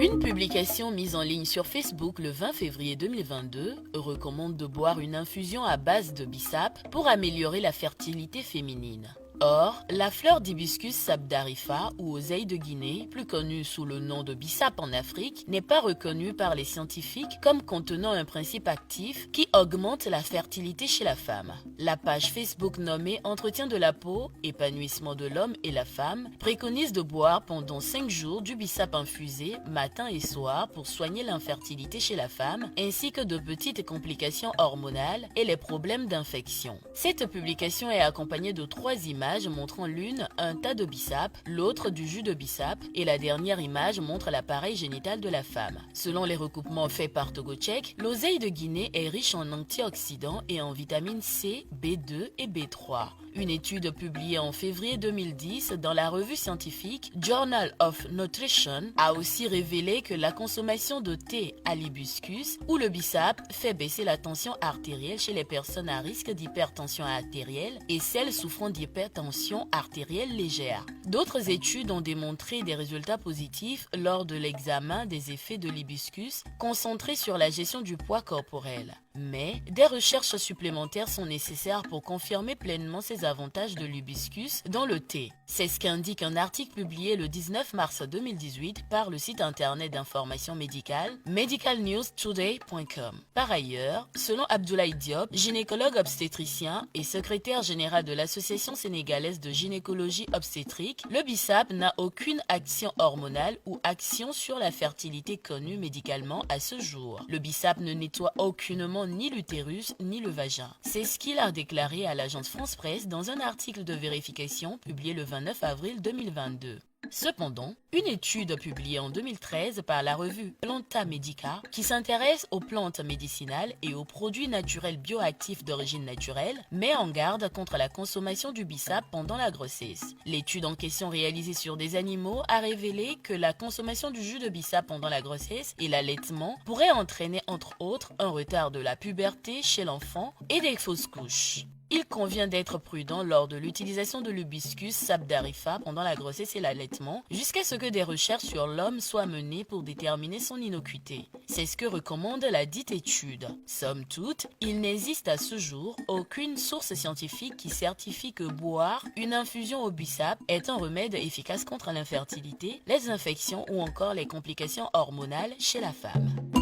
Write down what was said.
Une publication mise en ligne sur Facebook le 20 février 2022 recommande de boire une infusion à base de bissap pour améliorer la fertilité féminine. Or, la fleur d'hibiscus sabdarifa ou oseille de Guinée, plus connue sous le nom de bissap en Afrique, n'est pas reconnue par les scientifiques comme contenant un principe actif qui augmente la fertilité chez la femme. La page Facebook nommée Entretien de la peau, épanouissement de l'homme et la femme préconise de boire pendant 5 jours du bissap infusé matin et soir pour soigner l'infertilité chez la femme ainsi que de petites complications hormonales et les problèmes d'infection. Cette publication est accompagnée de 3 images montrant l'une un tas de bissap, l'autre du jus de bissap et la dernière image montre l'appareil génital de la femme. Selon les recoupements faits par TogoCheck, l'oseille de Guinée est riche en antioxydants et en vitamines C, B2 et B3. Une étude publiée en février 2010 dans la revue scientifique Journal of Nutrition a aussi révélé que la consommation de thé à l'hibiscus ou le bissap fait baisser la tension artérielle chez les personnes à risque d'hypertension artérielle et celles souffrant d'hypertension artérielle légère. D'autres études ont démontré des résultats positifs lors de l'examen des effets de l'hibiscus concentrés sur la gestion du poids corporel. Mais des recherches supplémentaires sont nécessaires pour confirmer pleinement ces avantages de l'hibiscus dans le thé. C'est ce qu'indique un article publié le 19 mars 2018 par le site internet d'information médicale medicalnewstoday.com. Par ailleurs, selon Abdoulaye Diop, gynécologue obstétricien et secrétaire général de l'Association sénégalaise de gynécologie obstétrique, le bissap n'a aucune action hormonale ou action sur la fertilité connue médicalement à ce jour. Le bissap ne nettoie aucunement ni l'utérus ni le vagin. C'est ce qu'il a déclaré à l'agence France Presse dans un article de vérification publié le 29 avril 2022. Cependant, une étude publiée en 2013 par la revue Planta Medica, qui s'intéresse aux plantes médicinales et aux produits naturels bioactifs d'origine naturelle, met en garde contre la consommation du bissap pendant la grossesse. L'étude en question réalisée sur des animaux a révélé que la consommation du jus de bissap pendant la grossesse et l'allaitement pourrait entraîner entre autres un retard de la puberté chez l'enfant et des fausses couches. Il convient d'être prudent lors de l'utilisation de l'hibiscus sabdarifa pendant la grossesse et l'allaitement jusqu'à ce que des recherches sur l'homme soient menées pour déterminer son innocuité. C'est ce que recommande la dite étude. Somme toute, il n'existe à ce jour aucune source scientifique qui certifie que boire une infusion au bissap est un remède efficace contre l'infertilité, les infections ou encore les complications hormonales chez la femme.